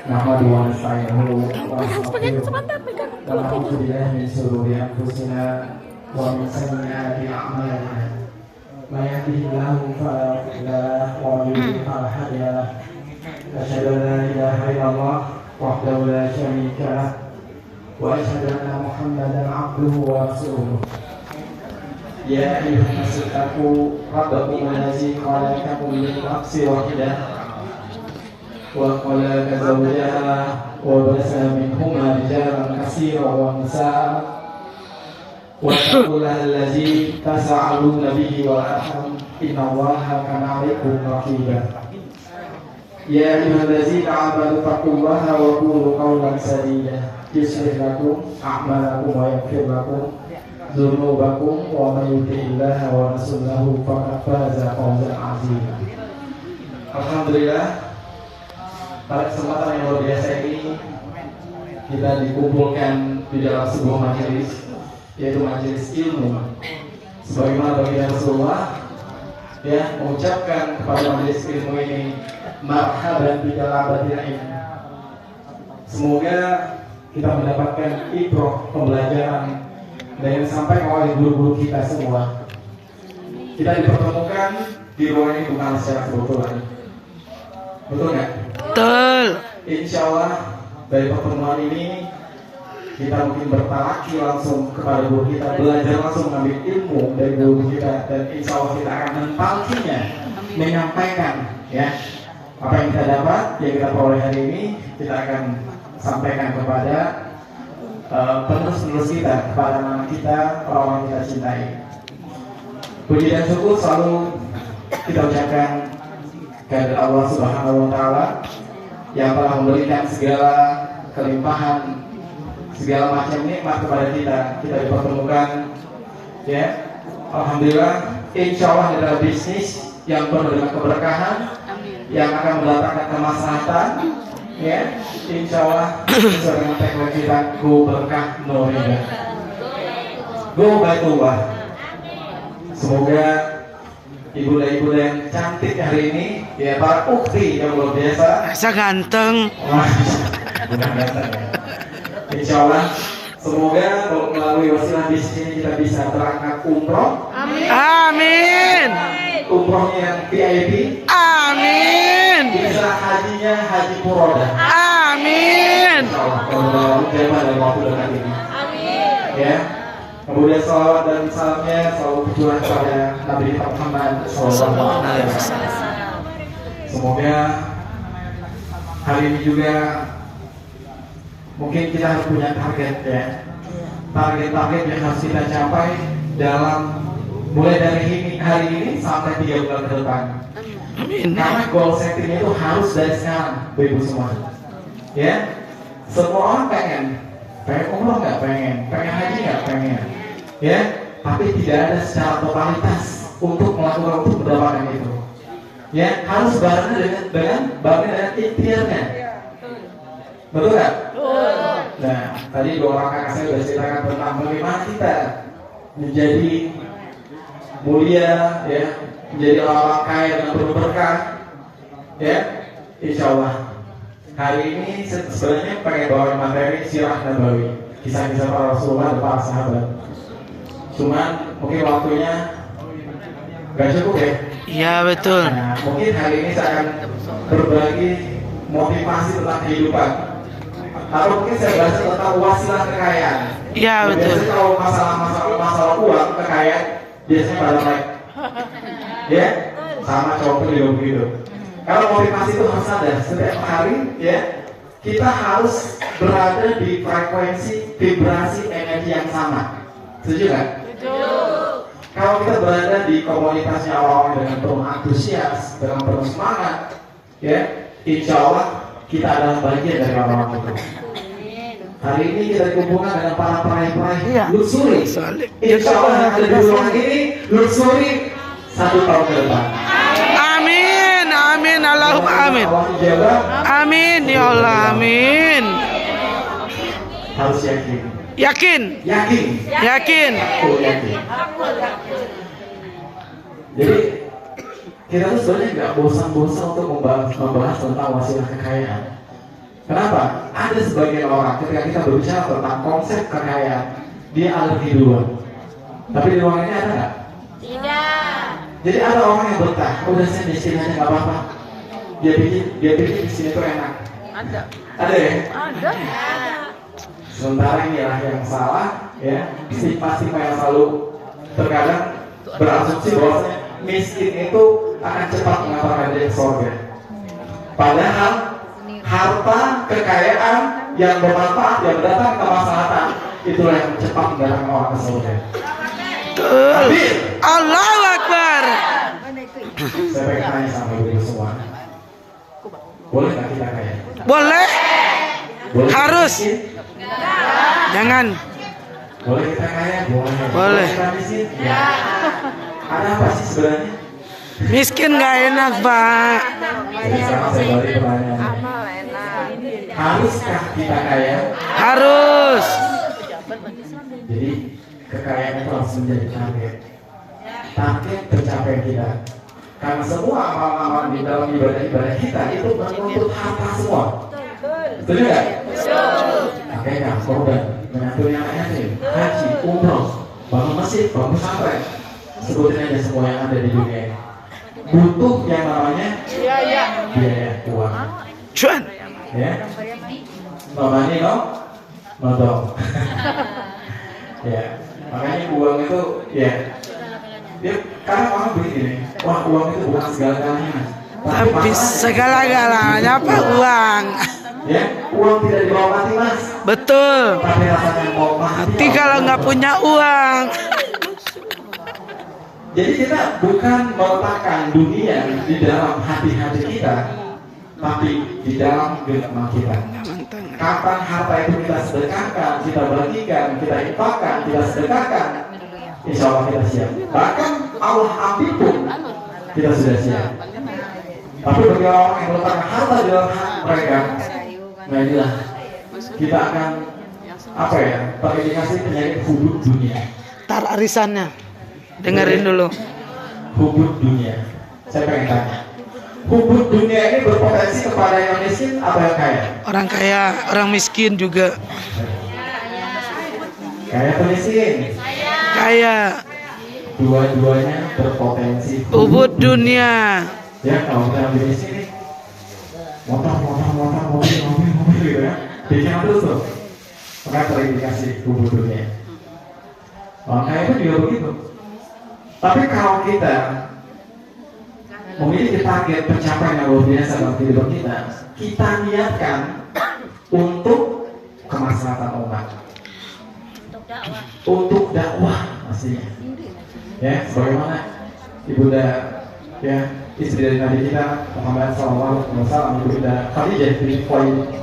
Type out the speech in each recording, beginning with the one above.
Nahmadu wa nasta'inuhu wa nastaghfiruh wa na'udzu billahi min shururi anfusina wa min sayyiati a'malina. May yahdihillahu fala mudilla lahu wa may yudlil fala hadiya lahu. Asyhadu an la ilaha illallah wahdahu la syarika lahu wa asyhadu anna Muhammadan 'abduhu wa rasuluh. Ya ayyuhan nasu taqu rabbakum allazi khalaqakum min nafsin wahidah وخلق زوجها وبث منهما رجالا كثيرا ونساء واتقوا الله الذي تساءلون به والارحام ان الله كان عليكم رقيبا يا ايها الذين امنوا اتقوا الله وقولوا قولا سديدا يصلح لكم اعمالكم ويغفر لكم ذنوبكم ومن يطع الله ورسوله فقد فاز فوزا عظيما. Alhamdulillah, pada kesempatan yang luar biasa ini kita dikumpulkan di dalam sebuah majelis, yaitu majelis ilmu. Sebagaimana baginda Rasulullah ya mengucapkan kepada majelis ilmu ini, marhaban bi talabatil ilm. Semoga kita mendapatkan ibrah, pembelajaran dan yang disampaikan oleh guru-guru kita semua. Kita dipertemukan di ruang ini bukan secara kebetulan. Betul nggak? Betul. Insya Allah dari pertemuan ini kita mungkin bertalaki langsung kepada guru kita, belajar langsung mengambil ilmu dari guru kita, dan insya Allah kita akan mentalkinya, menyampaikan ya apa yang kita dapat, yang kita peroleh hari ini, kita akan sampaikan kepada penerus-penerus kita, kepada anak kita, orang-orang kita cintai. Puji dan syukur selalu kita ucapkan kepada Allah Subhanahu wa Ta'ala yang telah memberikan segala kelimpahan, segala macam nikmat kepada kita. Kita dipertemukan ya, alhamdulillah. Insya Allah adalah bisnis yang penuh dengan keberkahan, yang akan mendatangkan kemaslahatan ya, insya Allah. Sesuai dengan tagline kita, go berkah no riba, go baitullah. Semoga ibu dan ibu yang cantik hari ini, ya para ukti yang luar biasa. Saya ganteng. Bukan ganteng ya. Insya Allah, semoga melalui wasilah di sini kita bisa berangkat umroh. Amin. Amin. Umrohnya yang VIP. Amin. Bisa hajinya haji furoda. Amin. Insya Allah, kalau jemaah dalam waktu dekat ini. Amin. Ya. Kemudian salawat dan salamnya selalu berjuang kepada Nabi Muhammad SAW. Semoga hari ini juga mungkin kita harus punya target ya, target-target yang harus kita capai dalam mulai dari hari ini sampai 3 bulan ke depan. Amin. Karena goal setting itu harus dari sekarang, ibu semua. Ya, semua orang pengen umroh nggak pengen haji nggak pengen, ya, tapi tidak ada secara totalitas untuk mendapatkan itu. Ya, harus barengan dengan ikhtiarnya. Betul nggak? Nah, tadi 2 orang kakak saya sudah ceritakan tentang bagaimana kita menjadi mulia, ya, menjadi orang kaya dengan penuh berkah, ya, insya Allah. Hari ini sebenarnya pengen bawa materi sirah nabawi, kisah-kisah para Rasulullah dan para sahabat. Cuman mungkin waktunya gak cukup ya. Iya betul. Nah, mungkin hari ini saya akan berbagi motivasi tentang kehidupan. Atau mungkin saya bahas tentang wasilah kekayaan. Iya betul. Biasanya kalau masalah uang kekayaan biasanya pada naik. Ya, sama cowok juga begitu. Kalau motivasi itu harus ada setiap hari ya, kita harus berada di frekuensi vibrasi energi yang sama. Setuju kan? Setuju. Kalau kita berada di komunitasnya orang-orang dengan penuh antusias, dengan penuh semangat, ya, insya Allah kita adalah bagian dari orang-orang itu. Hari ini kita dikumpulkan dengan para peraih-peraih luxury. Insya Allah yang ada di ruangan ini luxury 1 tahun ke depan. Amin. Amin. Allahumma amin. Amin ya Allah. Amin. Harus yakin. Yakin. Yakin. Yakin. Aku yakin. Jadi kita tuh sebenarnya nggak bosan-bosan untuk membahas tentang wasilah kekayaan. Kenapa? Ada sebagian orang ketika kita berbicara tentang konsep kekayaan, dia alergi duluan. Tapi di ruangan ini ada nggak? Tidak. Jadi ada orang yang betah, udah saya miskin aja nggak apa-apa. Dia pikir di sini tuh enak. Ada. Ada ya? Ada. Sementara inilah yang salah, ya. Stigma-stigma yang selalu terkadang berasumsi bahwa miskin itu akan cepat mengantarkan dia ke surga. Padahal harta kekayaan yang bermanfaat, yang mendatangkan kemaslahatan, itulah yang cepat mendatangkan orang ke surga. Betul. Allahu Akbar. Saya pengen tanya sama ibu semua, boleh nggak kita kaya? Boleh. Boleh Harus. miskin? Jangan. Boleh kita kaya? Boleh. Kita miskin? Ya. Ada apa sih sebenarnya? Miskin nggak enak, Pak. Jadi sekarang saya balik pertanyaan. Haruskah kita kaya? Harus. Jadi kekayaan itu harus menjadi target pencapaian kita. Karena semua amalan-amalan di dalam ibadah-ibadah kita itu menuntut harta semua. Betul nggak? Akikah, korban, menyantuni anak yatim, haji, umroh, bangun masjid, bangun pesantren, sebutin aja semua yang ada di dunia ini. Butuh yang namanya biaya uang. Cuan. Ya, no money no dong. Ya, makanya uang itu ya, dia karena orang begini, wah uang itu bukan segala-galanya. Tapi segala-galanya apa uang? Ya, uang tidak dibawa mati mas. Betul. Tapi rasanya mau mati. Tapi kalau nggak punya uang, Jadi kita bukan meletakkan dunia di dalam hati-hati kita, tapi di dalam genggaman kita. Kapan harta itu kita sedekahkan, kita bagikan, kita infakkan, kita sedekahkan, insya Allah kita siap. Bahkan Allah ambil pun kita sudah siap. Tapi bagi orang yang meletakkan harta di dalam hati mereka, nah inilah kita akan apa ya? Terindikasi penyakit hubud dunia. tar arisannya. Dengerin dulu. Hubud dunia. Saya pengen tanya, hubud dunia ini berpotensi kepada yang miskin atau yang kaya? Orang kaya, orang miskin juga. Kaya atau miskin? Kaya. Dua-duanya berpotensi Ubud dunia. Ya kalau kita ambil miskin nih, motor, mobil gitu ya, bikin terus tuh, maka terindikasi hubud dunia. Orang kaya pun juga begitu. Tapi kalau kita memiliki target pencapaian yang luar biasa dalam kehidupan kita, kita niatkan untuk kemaslahatan umat, untuk dakwah pastinya. Ya, sebagaimana ibunda ya istri dari Nabi kita Muhammad SAW, ibunda Khadijah binti Khuwailid.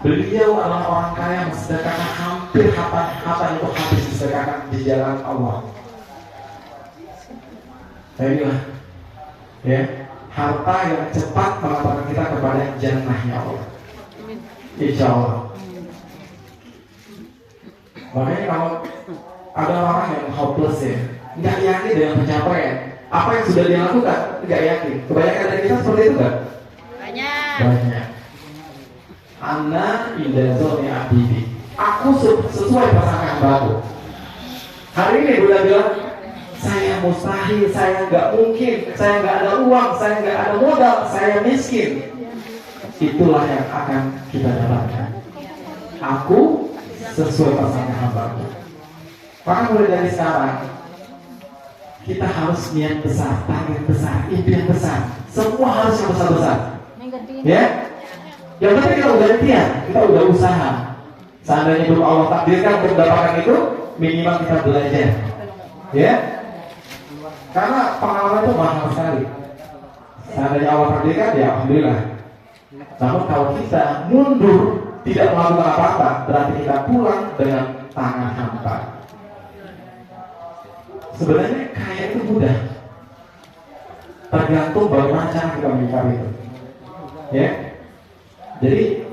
Beliau adalah orang kaya yang sedekahkan hampir harta itu habis disedekahkan di jalan Allah. Inilah ya harta yang cepat mengantarkan kita kepada jannahnya Allah. Insya Allah. Makanya kalau ada orang yang hopeless ya, nggak yakin dengan pencapaian, apa yang sudah dia lakukan, nggak yakin. Kebanyakan dari kita seperti itu kan? Banyak. Ana indah zoni abdi. Aku sesuai pasangan baru. Hari ini Bunda bilang, saya mustahil, saya nggak mungkin, saya nggak ada uang, saya nggak ada modal, saya miskin. Itulah yang akan kita dapatkan. Aku sesuai pasangan hambaku. Maka mulai dari sekarang kita harus niat besar, target besar, impian besar. Semua harus yang besar-besar. Ya. Yang penting kita udah ikhtiar, kita udah usaha. Seandainya belum Allah takdirkan untuk mendapatkan itu, minimal kita belajar. Ya. Karena pengalaman itu mahal sekali. Seandainya Allah takdirkan, ya alhamdulillah. Namun kalau kita mundur, tidak melakukan apa-apa, berarti kita pulang dengan tangan hampa. Sebenarnya kaya itu mudah, tergantung bagaimana cara kita menyikapi itu. Ya. Jadi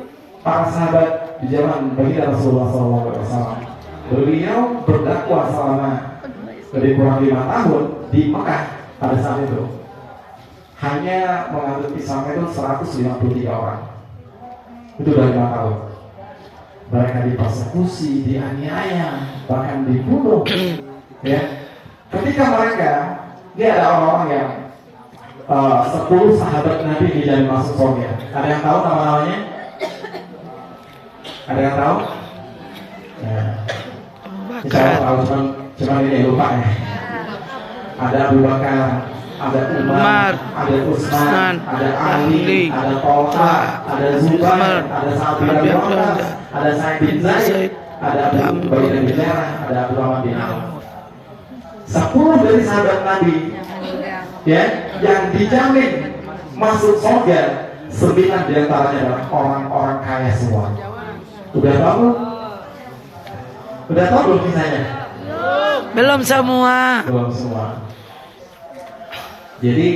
para sahabat di zaman baginda Rasulullah SAW, beliau berdakwah selama lebih kurang 5 tahun di Mekah pada saat itu. Hanya mengambil Islam itu 153 orang. Itu udah 5 tahun. Mereka dipersekusi, dianiaya, bahkan dibunuh. Ya, ketika mereka, ini ada orang-orang yang 10 sahabat Nabi dijamin masuk surga. Ada yang tahu nama-namanya? Ada yang tahu? Ya. Insya Allah tahu, cuma ini lupa ya. Ada Abu Bakar, ada Umar, ada Utsman, ada Ali, ada Tolha, ada Zubair, ada Sa'ad bin Abi Waqqas, ada Sa'id bin Zaid, ada Abu Ubaidah bin Jarrah, ada Abdurrahman bin Auf. 10 dari sahabat Nabi, ya, yang dijamin masuk surga, 9 diantaranya adalah orang-orang kaya semua. Udah tahu? Udah tahu belum kisahnya? Belum semua. Belum semua. Jadi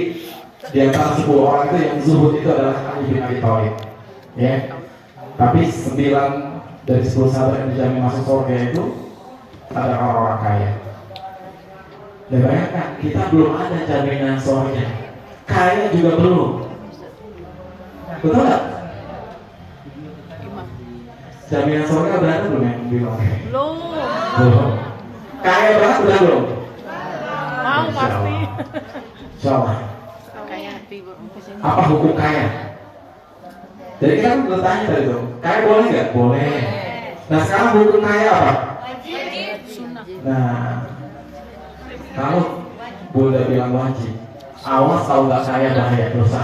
di antara 10 orang itu yang zuhud itu adalah Ali bin Abi Thalib, ya. Tapi 9 dari 10 sahabat yang dijamin masuk surga itu adalah orang-orang kaya. Dan bayangkan, kita belum ada jaminan surga, kaya juga belum. Betul nggak? Jaminan surga udah ada belum yang bilang? Belum. Kaya banget udah belum? Mau pasti. Insyaallah. Kayak hati Apa hukum kaya? Jadi kita kan bertanya tadi tuh, kaya boleh nggak? Boleh. Nah sekarang hukum kaya apa? Nah, kamu boleh bilang wajib. Awas kalau nggak kaya bahaya dosa.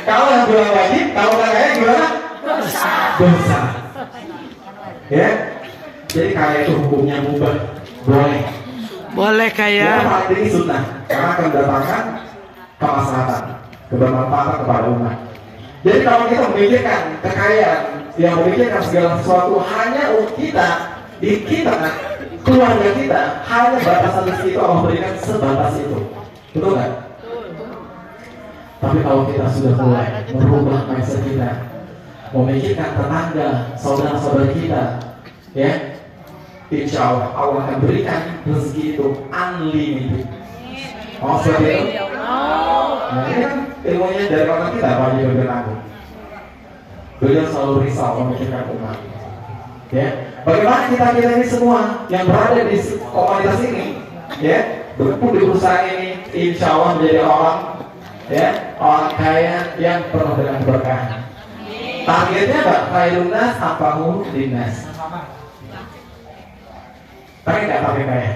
Kalau yang bilang wajib, kalau nggak kaya gimana? Dosa. Ya, jadi kaya itu hukumnya mubah, boleh. Boleh Ya, kaya. paling tinggi sunnah, karena akan mendatangkan kemaslahatan, kebermanfaatan kepada umat. Jadi kalau kita memikirkan kekayaan, yang memikirkan segala sesuatu hanya untuk kita, di kita, keluarga kita, hanya batasan rezeki itu Allah berikan sebatas itu, betul nggak? Tapi kalau kita sudah mulai merubah mindset kita, memikirkan tetangga, saudara-saudara kita, ya, insya Allah Allah akan berikan rezeki itu unlimited. Oh seperti itu? Nah ini kan ilmunya dari orang kita, Pak Haji Bagian Agung. Beliau selalu risau memikirkan umat. Ya, bagaimana kita ini semua yang berada di komunitas ini, ya, berkumpul di perusahaan ini, insya Allah menjadi orang, ya, orang kaya yang penuh dengan berkah. Targetnya apa? Khairun nas anfa'uhum linnas. Pengen nggak pakai kaya?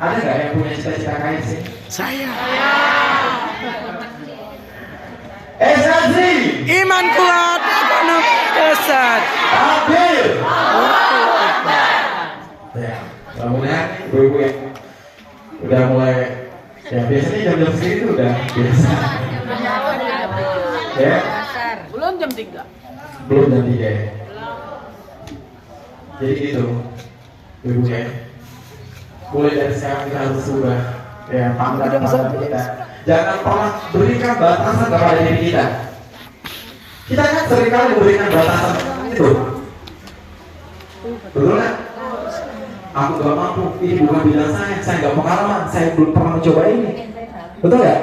Ada nggak yang punya cita-cita kaya sih? Saya. Esatri, Iman kuat, penuh kesat. Adil. Ya, mudah-mudahan ibu-ibu yang udah mulai, ya biasanya jam-jam segini itu udah biasa. Ya, Belum jam 3. belum jam 3 ya. Jadi gitu, ibu ya. Mulai dari sekarang kita harus ubah, ya, pandang kita. Jangan pernah berikan batasan kepada diri kita. Kita kan seringkali memberikan batasan itu. Betul nggak? Aku gak mampu, ini bukan bidang saya gak pengalaman, saya belum pernah mencoba ini. Betul nggak?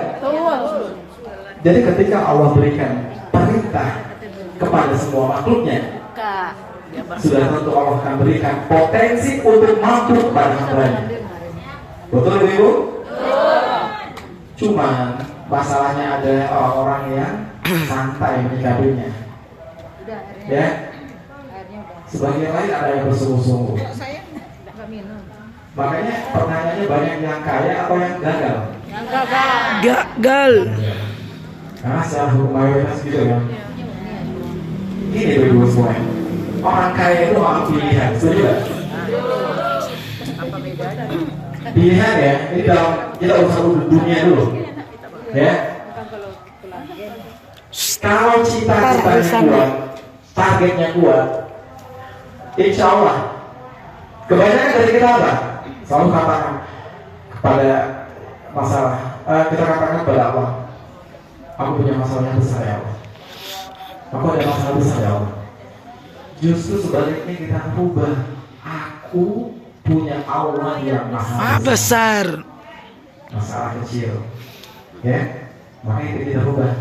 Jadi ketika Allah berikan perintah kepada semua makhluknya, sudah tentu Allah akan berikan potensi untuk mampu kepada hambanya. Betul ibu? Cuman masalahnya ada orang-orang yang santai menyikapinya. Ya, sebagian lain ada yang bersungguh-sungguh. Makanya pertanyaannya banyak yang kaya atau yang gagal? Gagal. Karena secara hukum mayoritas gitu ya. Ini ibu semua. Orang kaya itu orang pilihan, setuju nggak? Pilihan ya, ini dalam kita urusan dunia dulu, ya. Kalau cita-citanya kuat, targetnya kuat, insya Allah. Kebanyakan dari kita apa? Selalu katakan kepada masalah, kita katakan kepada Allah, aku punya masalah yang besar ya Allah. Aku ada masalah besar ya Allah. Justru sebaliknya kita rubah, aku punya Allah yang maha Besar. masalah kecil, ya, makanya itu kita rubah.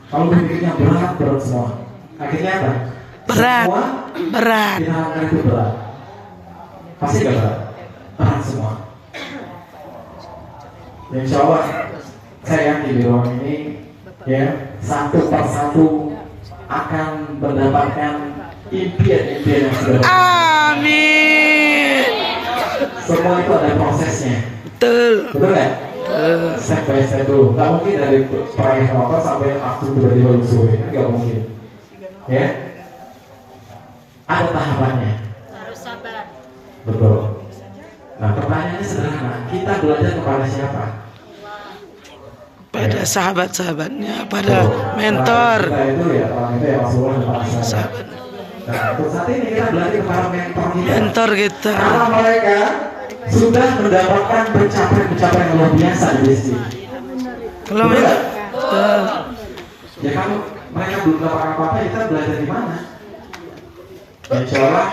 Kalau berpikirnya berat semua, akhirnya apa? Berat. Semua Berat. kita lakukan itu berat, pasti gak berat, berat semua. Ya, insya Allah saya yakin di ruang ini, ya, satu persatu akan mendapatkan impian-impian yang sudah. Amin. Semua itu ada prosesnya, Betul. betul nggak? Step by step dulu. Nggak mungkin dari perayaan motor sampai waktu tiba-tiba lusuh, nggak mungkin. Ya, ada tahapannya. Harus sabar. Betul. Nah, pertanyaannya sederhana. Kita belajar kepada siapa? Pada sahabat-sahabatnya, pada Betul. mentor. Kita itu ya, orang itu ya Rasulullah dan para sahabat. Sahabat. Nah, untuk saat ini kita belajar kepada mentor kita. Mentor kita. Karena mereka sudah mendapatkan pencapaian yang luar biasa di sini. Kalau Betul nggak? betul. Ya kalau mereka belum dapat apa-apa, kita belajar di mana? Ya, insya Allah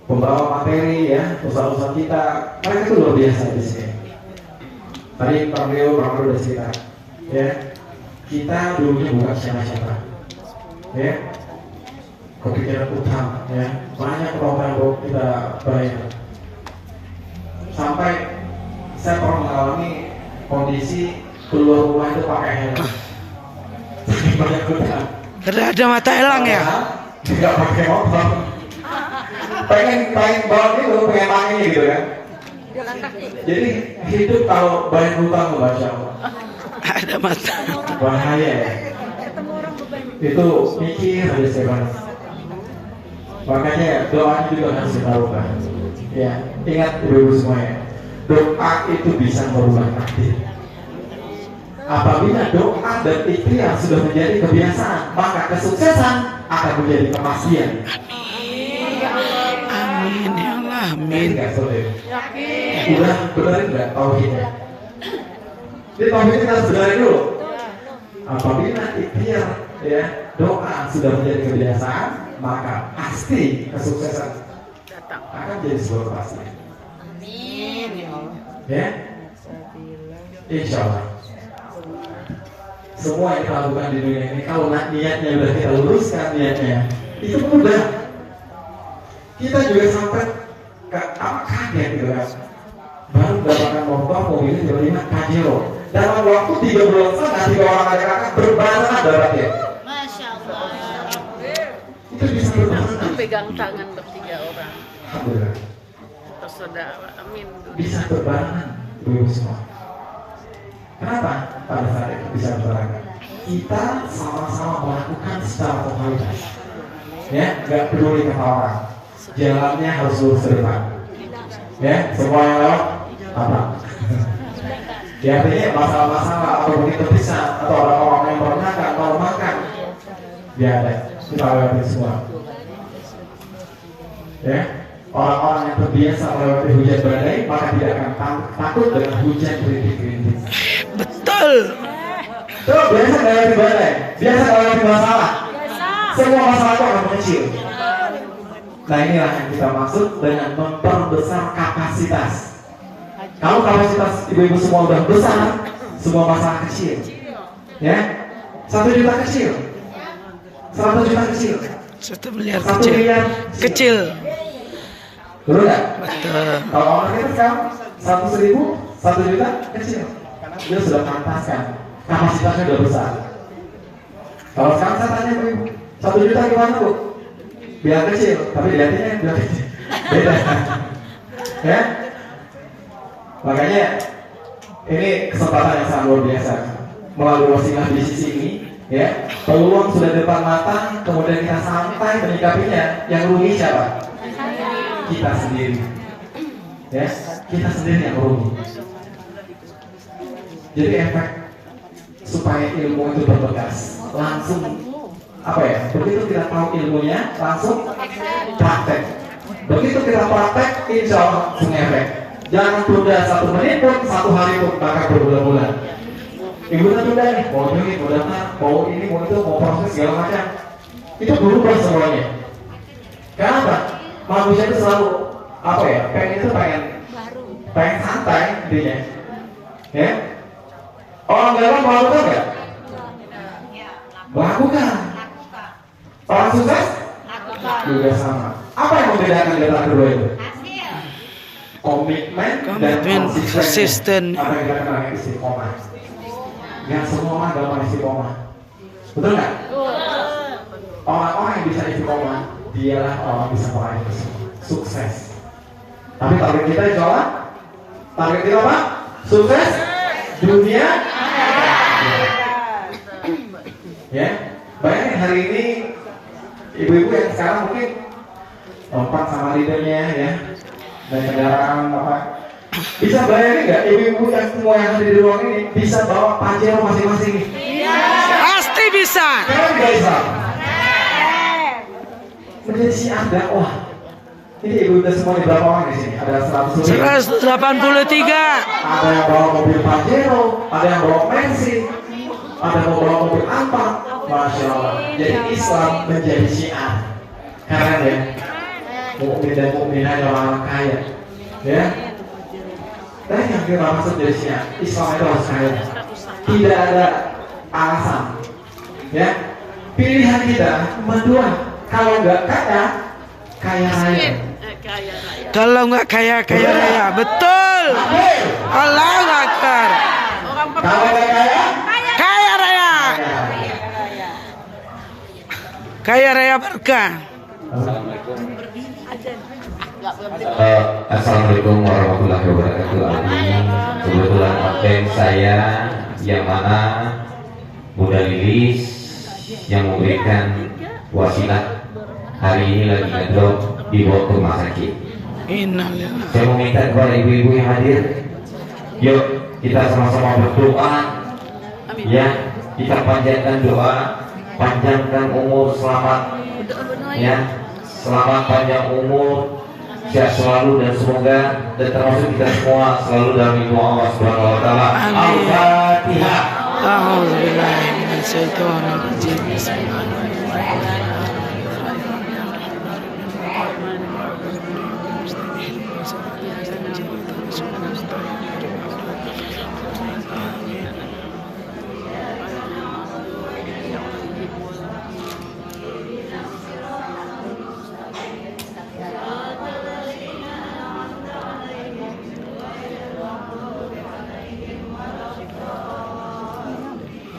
pembawa materi ya, usaha-usaha kita, mereka itu luar biasa di sini. Tadi Pak Rio udah cerita, ya, kita dulunya bukan siapa-siapa, ya, kepikiran utang, ya, banyak program kita bayar, sampai saya pernah mengalami kondisi keluar rumah itu pakai helm, banyak utang. Tidak ada mata elang ya. Tidak pakai motor, pengen bawa itu, pengen main gitu kan. Jadi hidup kalau banyak hutang, Masya Allah, Ada mata. bahaya ya. Itu mikir aja sekarang. Makanya doanya juga harus ditaruhkan. Ya, ingat ibu-ibu semuanya, doa itu bisa merubah takdir. Apabila doa dan ikhtiar sudah menjadi kebiasaan, maka kesuksesan akan menjadi kepastian. Amin ya Allah. Amin. Nggak sulit. Udah benerin nggak tauhidnya? Jadi tauhid kita harus benerin dulu. Apabila ikhtiar, ya, doa sudah menjadi kebiasaan, maka pasti kesuksesan akan jadi sebuah kepastian. Amin ya Allah. Ya, insya Allah. Semua yang kita lakukan di dunia ini, kalau niatnya udah kita luruskan niatnya, itu mudah. Kita juga sampai kaget gitu kan, baru mendapatkan motor, mobil tiba-tiba Pajero. Dalam waktu 3 bulan setengah, 3 orang adik-adik berbarengan dapatnya. Masya Allah. Itu bisa berbarengan. Pegang tangan bertiga orang. Alhamdulillah. Terus saudara, amin. Bisa berbarengan, ibu semua. Kenapa pada saat itu bisa berbarengan? Kita sama-sama melakukan secara totalitas. Ya, nggak peduli kata orang. Jalannya harus lurus ke depan. Ya, semua yang lewat apa? Ya, artinya masalah-masalah atau mungkin terpisah atau orang-orang yang merendahkan mau makan, biar kita lewati semua. Ya, orang-orang yang terbiasa melewati hujan badai maka tidak akan takut dengan hujan rintik-rintik. Betul. Terus biasa melewati badai, biasa melewati masalah. Semua masalah itu akan mengecil. Nah, inilah yang kita maksud dengan memperbesar kapasitas. Kalau kapasitas ibu-ibu semua udah besar, semua masalah kecil. Ya, 1 juta kecil, 100 juta kecil, 1 miliar 1 kecil. miliar Kecil. Dulu nggak? Betul. Kalau orang kita sekarang 100.000, 1 juta kecil, karena dia sudah pantaskan, kapasitasnya udah besar. Kalau sekarang saya tanya bu, 1 juta gimana bu? Biar kecil, tapi dilihatnya biar kecil, beda. Ya, makanya ini kesempatan yang sangat luar biasa. Melalui wasilah bisnis ini, ya, peluang sudah di depan mata, kemudian kita santai menyikapinya. Yang rugi siapa? Kita sendiri. Ya, kita sendiri yang rugi. Jadi efek supaya ilmu itu berbekas, langsung apa ya? Begitu kita tahu ilmunya, langsung praktek. Begitu kita praktek, insya Allah langsung efek. Jangan tunda 1 menit pun, 1 hari pun, bahkan berbulan-bulan. Ibu tunda nih, mau ini, mau daftar, mau ini, mau itu, mau proses segala macam. Itu berubah semuanya. Kenapa? Manusia itu selalu apa ya? Pengen itu pengen pengen santai intinya, ya. Orang galau melakukan nggak? Melakukan. Orang sukses juga sama. Apa yang membedakan di antara kedua itu? Komitmen dan konsisten. Apa yang kita kenal dengan istiqomah? Gak semua orang gampang istiqomah. Betul nggak? Orang-orang yang bisa istiqomah, dialah orang bisa meraih sukses. Tapi target kita insya Allah, target kita apa? Sukses dunia. Ya, bayangin hari ini ibu-ibu yang sekarang mungkin lompat sama leadernya ya, dan kendaraan apa? Bisa bayangin nggak ibu-ibu yang semua yang ada di ruang ini bisa bawa Pajero masing-masing? Pasti bisa. Keren nggak Islam? Menjadi syiar dakwah. Ini ibu udah semua di berapa orang di sini? Ada 183. Ada yang bawa mobil Pajero, ada yang bawa Mercy, ada yang bawa mobil Alphard. Masya Allah. Jadi Islam menjadi syiar. Keren ya. Mukmin dan mukminah adalah orang kaya. Ya. Dan yang kita maksud jadi syiar, Islam itu harus kaya. Tidak ada alasan. Ya. Pilihan kita berdua. Kalau nggak kaya, kaya raya. Kalau nggak kaya raya, betul. Allahu Akbar. Kalau nggak kaya, Kaya raya. Kaya raya berkah. Assalamualaikum warahmatullahi wabarakatuh. Kebetulan konten saya yang mana Bunda Lilis yang memberikan wasilah hari ini lagi ngedrop dibawa ke rumah sakit. Innalillahi. Saya meminta kepada ibu-ibu yang hadir, yuk kita sama-sama berdoa. Ya, kita panjatkan doa, panjangkan umur, selamat. Ya, selamat panjang umur, sehat selalu dan semoga dan termasuk kita semua selalu dalam lindungan Allah Subhanahu Wa Taala. Al-Fatihah. A'udzubillahi minasyaitonir rajim. Bismillahirrahmanirrahim.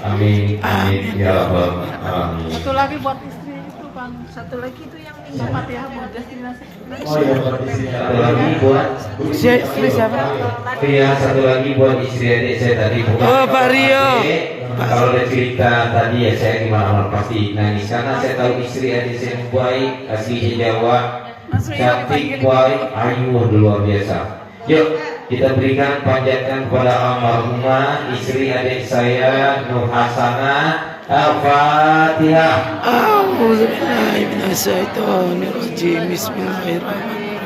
Amin, amin, ya Rabbal alamin. Satu lagi buat istri itu Bang, satu lagi itu yang minta Fatihah buat destinasi. oh iya buat istri. Satu lagi buat Istri siapa? Iya, satu lagi buat istri adik saya tadi. Oh, Pak Rio. Kalau ada cerita tadi ya saya gimana pasti nangis karena saya tahu istri adik saya yang baik, asli Jawa, cantik, baik, ayu, luar biasa. Yuk kita berikan panjatkan kepada almarhumah istri adik saya Nur Hasanah. Al-Fatihah. A'udzubillahi minasyaitonir rajim. Bismillahirrahmanirrahim.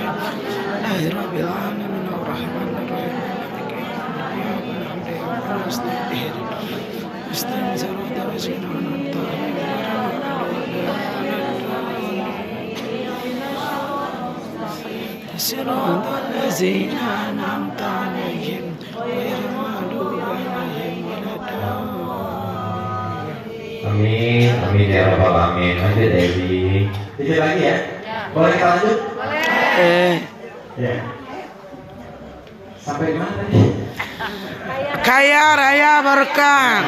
Alhamdulillahirabbil alamin arrahmanir rahim. Siratal ladzina an'amta 'alaihim ghairil maghdubi 'alaihim waladdallin. Amin, amin ya rabbal alamin. Lanjut Devi. Dikit lagi ya. Boleh kita lanjut? Ya. Sampai di mana tadi? Kaya raya berkah.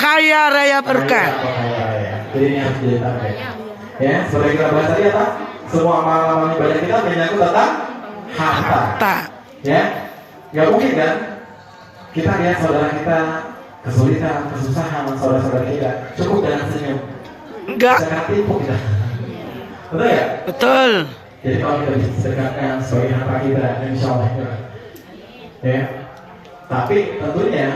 Kaya raya berkah. Jadi ini harus jadi target. Ya, seperti kita bahas tadi apa? Semua amalan ibadah kita menyangkut tentang harta. Ya, nggak mungkin kan? Kita lihat saudara kita kesulitan, kesusahan, saudara-saudara kita cukup dengan senyum. Enggak. Jangan tipu kita. Betul ya? Betul. Jadi kalau kita bisa sedekahkan sebagai harta kita, insya Allah ya. Tapi tentunya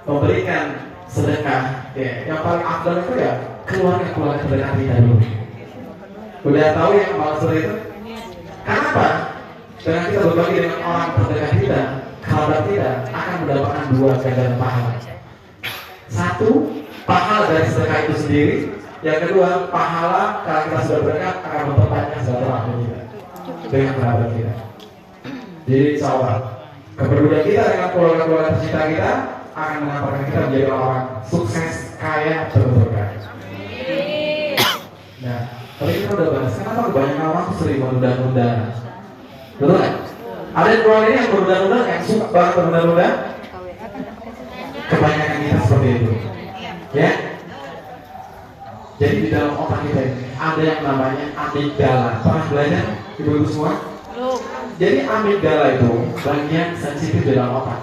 memberikan sedekah, ya, yang paling afdal itu ya keluarga terdekat kita dulu. Udah tahu ya amal seperti itu? Kenapa? Dengan kita berbagi dengan orang terdekat kita, kerabat kita akan mendapatkan dua ganjaran pahala. Satu, pahala dari sedekah itu sendiri. Yang kedua, pahala kalau kita sudah berdekat akan memperbanyak silaturahmi kita. dengan kerabat kita. Jadi insya Allah kepedulian kita dengan keluarga-keluarga tercinta kita akan mengantarkan kita menjadi orang sukses, kaya, berberkah. Nah, tapi kita udah bahas kenapa kebanyakan orang sering menunda-nunda. Betul kan? Ada keluarga ini yang menunda-nunda, yang suka banget menunda-nunda. Kebanyakan kita seperti itu, ya. Jadi di dalam otak kita ini ada yang namanya amigdala. Pernah belajar, ibu-ibu semua? Jadi amigdala itu bagian sensitif di dalam otak,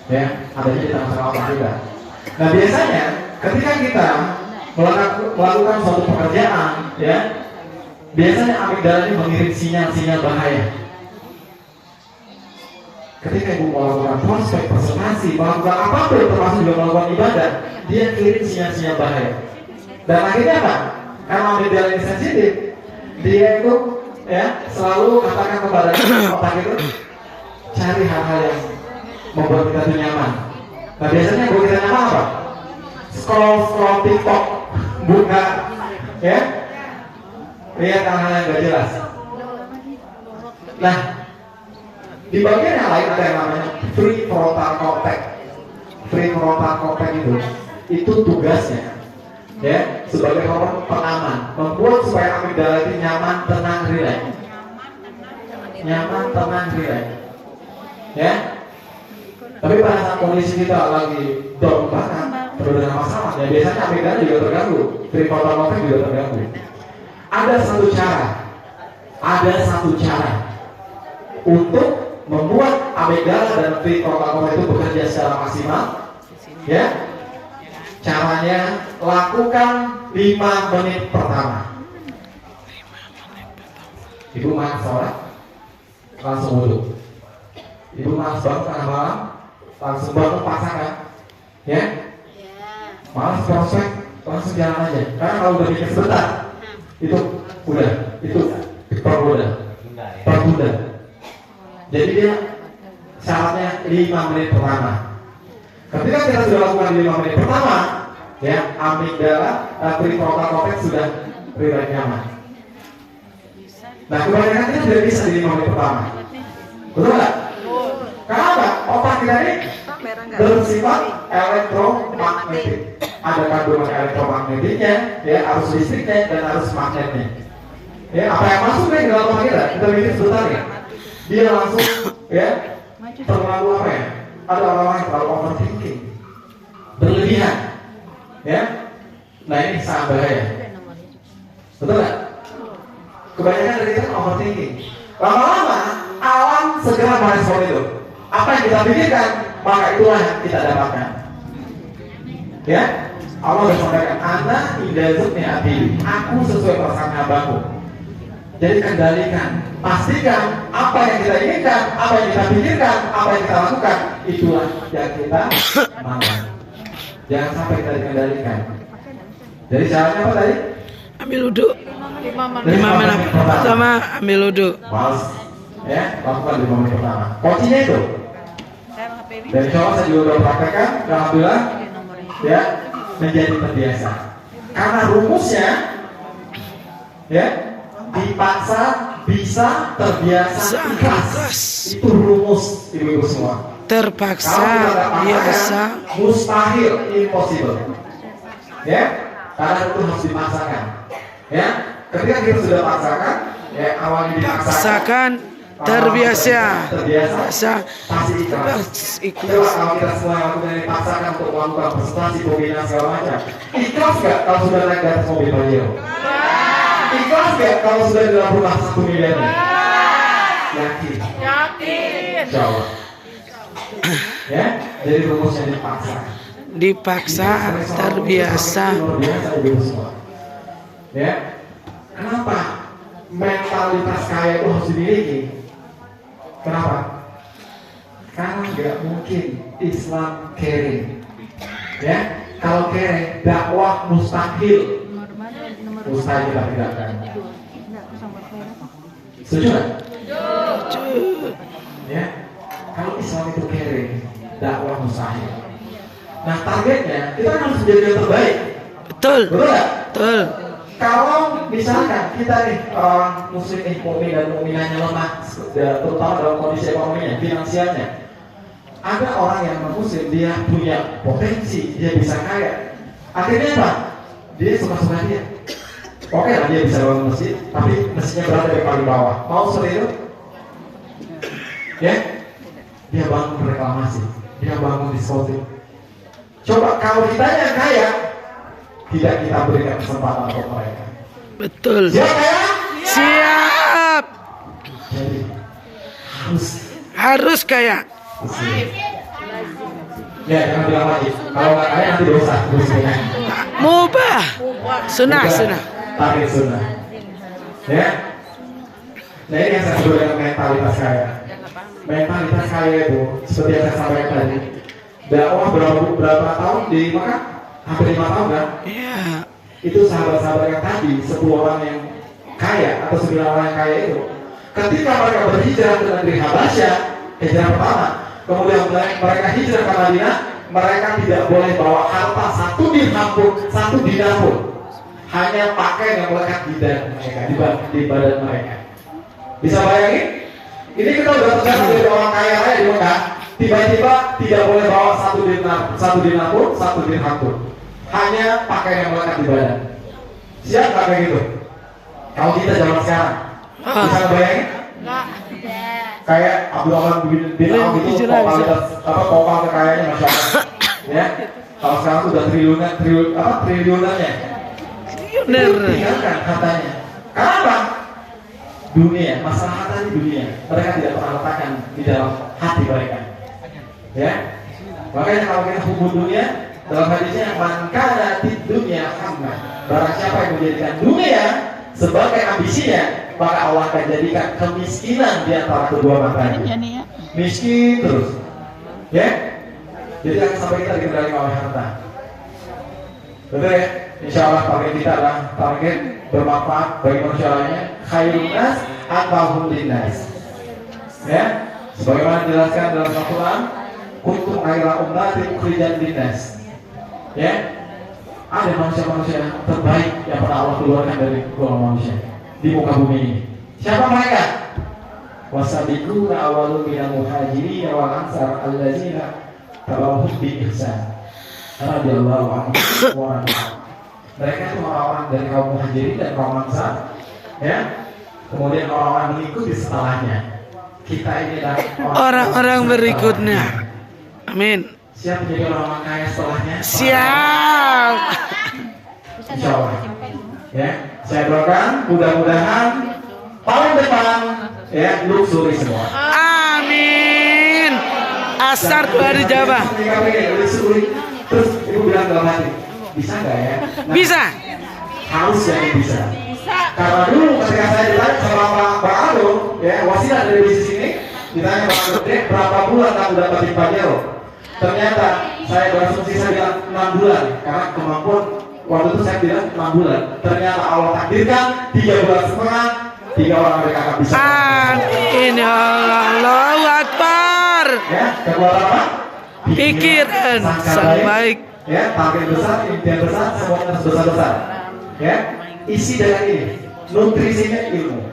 ya. Adanya di tengah-tengah otak kita. Nah biasanya ketika kita melakukan suatu pekerjaan, ya, biasanya amigdala ini mengirim sinyal-sinyal bahaya. Ketika ibu melakukan prospek, presentasi, melakukan apapun termasuk juga melakukan ibadah, dia kirim sinyal-sinyal bahaya. Dan akhirnya apa? Karena amigdala ini sensitif, dia itu ya selalu katakan kepada otak itu cari hal-hal yang membuat kita tuh nyaman. Nah biasanya buat kita nyaman apa? Scroll TikTok, buka, ya, lihat hal-hal yang gak jelas. Nah di bagian yang lain ada yang namanya prefrontal cortex. Prefrontal cortex itu tugasnya, ya, sebagai hormon pengaman, membuat supaya amigdala itu nyaman, tenang, rileks. Nyaman, tenang, rileks. Ya. Tapi pada saat kondisi kita lagi down banget, terus dengan masalah, ya biasanya amigdala juga terganggu, prefrontal cortex juga terganggu. Ada satu cara untuk membuat amigdala dan prefrontal cortex itu bekerja secara maksimal, ya. Caranya lakukan 5 menit pertama. Ibu makan sholat, langsung wudhu. Ibu malas bangun tengah malam, langsung bangun pasangan, ya. Malas prospek, langsung jalan aja. Karena kalau udah mikir sebentar, itu tertunda. Jadi dia syaratnya 5 menit pertama. Ketika kita sudah lakukan 5 menit pertama, ya, amigdala, prefrontal cortex sudah rileks nyaman. Nah, kebanyakan kita sudah bisa di 5 menit pertama. Betul nggak? Kenapa? Otak kita ini bersifat elektromagnetik. Ada kandungan elektromagnetiknya, ya, arus listriknya dan arus magnetnya. Ya, apa yang masuk nih ke dalam otak kita mikir sebentar ya. Dia langsung, ya, terlalu apa ya? Ada orang-orang yang terlalu overthinking, berlebihan, ya. Nah ini sangat bahaya. Betul nggak? Kebanyakan dari kita overthinking. Lama-lama alam segera merespon itu. Apa yang kita pikirkan, maka itulah yang kita dapatkan. Ya, Allah sudah sampaikan, Ana idazutni abdi, aku sesuai perasaan hambaku. Jadi kendalikan, pastikan apa yang kita inginkan, apa yang kita pikirkan, apa yang kita lakukan, itulah yang kita mau. Jangan sampai kita dikendalikan. Jadi caranya apa tadi? Ambil wudhu 5 menit pertama, ambil wudhu. Males, ya, lakukan 5 menit pertama. Kuncinya itu. Dan insya Allah saya juga sudah praktekkan, alhamdulillah, ya, menjadi terbiasa. Karena rumusnya, ya, dipaksa bisa terbiasa ikhlas. Itu rumus ibu-ibu semua. Terpaksa biasa mustahil, impossible. Ya, karena itu harus dipaksakan. Ya, ketika kita sudah paksakan, ya, awalnya dipaksakan, terbiasa, pasti ikhlas. Coba kalau kita semua yang lakukan dipaksakan untuk melakukan presentasi, pembinaan segala macam, ikhlas nggak kalau sudah naik di atas mobil Pajero? Ikhlas gak kalau sudah di dalam rumah 1 miliar? Yakin? Jawab. Ya, jadi rumusnya dipaksa, terbiasa. Ya, kenapa mentalitas kaya itu harus dimiliki? Kenapa? Karena nggak mungkin Islam caring. Ya, kalau caring dakwah mustahil. Mustahil kita tidakkan. Setuju nggak? Setuju. Ya, kalau Islam itu caring, dakwah mustahil. Nah targetnya kita harus menjadi yang terbaik. Betul. Betul nggak? Betul. Kalau misalkan kita nih orang muslim nih, mukmin dan mukminahnya lemah, terutama dalam kondisi ekonominya, finansialnya, ada orang yang non muslim dia punya potensi, dia bisa kaya. Akhirnya apa? Dia suka-suka dia. Oke lah dia bisa bangun masjid, tapi masjidnya berada di paling bawah. Mau seperti itu? Ya? Dia bangun reklamasi, dia bangun diskotik. Coba kalau kita yang kaya, tidak kita berikan kesempatan untuk mereka. Betul. Siap kaya? Siap. Jadi Harus kaya. ya jangan bilang lagi. Kalau nggak kaya nanti dosa. Mubah. Sunnah. Tarik sunnah. Ya. Nah ini yang saya sebut dengan mentalitas kaya. Mentalitas kaya itu seperti yang saya sampaikan tadi. Dakwah berapa tahun di Makkah? Hampir 5 tahun kan? Iya. Itu sahabat-sahabat yang tadi 10 orang yang kaya atau 9 orang yang kaya itu, ketika mereka berhijrah ke negeri Habasyah, hijrah pertama, kemudian mereka hijrah ke Madinah, mereka tidak boleh bawa harta 1 dirham pun, 1 dinar pun, hanya pakaian yang melekat di badan mereka, di badan mereka. Bisa bayangin? Ini kita udah terjadi dari orang kaya raya di Mekah, tiba-tiba tidak boleh bawa 1 dinar pun, 1 dirham pun, hanya pakaian yang melekat di badan. Siap nggak kayak gitu? Kalau kita zaman sekarang, bisa bayangin? Kayak Abdul Rahman bin Auf itu total kekayaannya masya Allah. Ya, kalau sekarang tuh udah triliunannya. Tinggalkan hartanya. Kenapa? Dunia, masalah harta di dunia. Mereka tidak pernah letakkan di dalam hati mereka. Ya, makanya kalau kita hubung dunia, dalam hadisnya man kana di dunia hamma. Barang siapa yang menjadikan dunia sebagai ambisinya, maka Allah akan jadikan kemiskinan di antara kedua matanya. Miskin terus. Ya? Jadi jangan sampai kita dikendalikan oleh harta. Betul ya? Insya Allah target kita adalah target bermanfaat bagi manusia lainnya. Khairun nas atahum linnas. Ya? Sebagaimana dijelaskan dalam Al-Quran, kuntum khairan ummatin ukhrijat linnas. Ya? Ada manusia-manusia terbaik yang pernah Allah keluarkan dari golongan manusia di muka bumi ini. Siapa mereka? Wasabiquna awwalun minal muhajirin wal ansar allazina tabauhum bi ihsan. Radhiyallahu anhum wa radhiyallahu. Mereka itu orang-orang dari kaum muhajirin dan kaum ansar, ya. Kemudian orang-orang mengikuti setelahnya. Kita ini adalah Orang-orang berikutnya. Amin. Siap menjadi orang kaya setelahnya? Siap. Insya Allah. Ya, saya doakan mudah-mudahan tahun depan ya luxury semua. Amin. Asar 2 hari Jawa. Terus ibu bilang dalam hati, bisa nggak ya? Nah, Bisa. harus jadi bisa. Karena dulu ketika saya ditanya sama Pak Aldo, ya wasilah dari bisnis ini, ditanya Pak Aldo, berapa bulan kamu dapat Pajero? Ternyata saya berasumsi saya bilang 6 bulan, karena kemampuan waktu itu saya bilang 6 bulan. Ternyata Allah takdirkan 3 bulan setengah, 3 orang mereka akan bisa. Amin ya Allah. Allahu Akbar. Ya, kedua apa? Pikiran sang baik. Ya, target besar, impian besar, semuanya harus besar-besar. Ya, isi dengan ini, nutrisinya ilmu.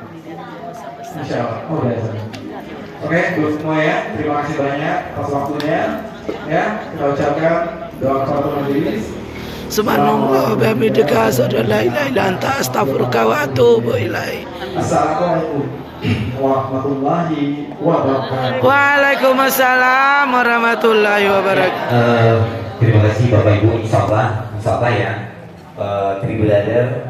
Insya Allah. Oh, udah. Oke, buat semua ya, terima kasih banyak atas waktunya. Ya, kita ucapkan doa kafaratul majelis. Subhanallah wa bihamdika asyhadu an la ilaha illa anta astaghfiruka wa atubu ilaik. Assalamualaikum warahmatullahi wabarakatuh. Waalaikumsalam warahmatullahi wabarakatuh. Terima kasih Bapak Ibu, insya Allah ya, Tribulader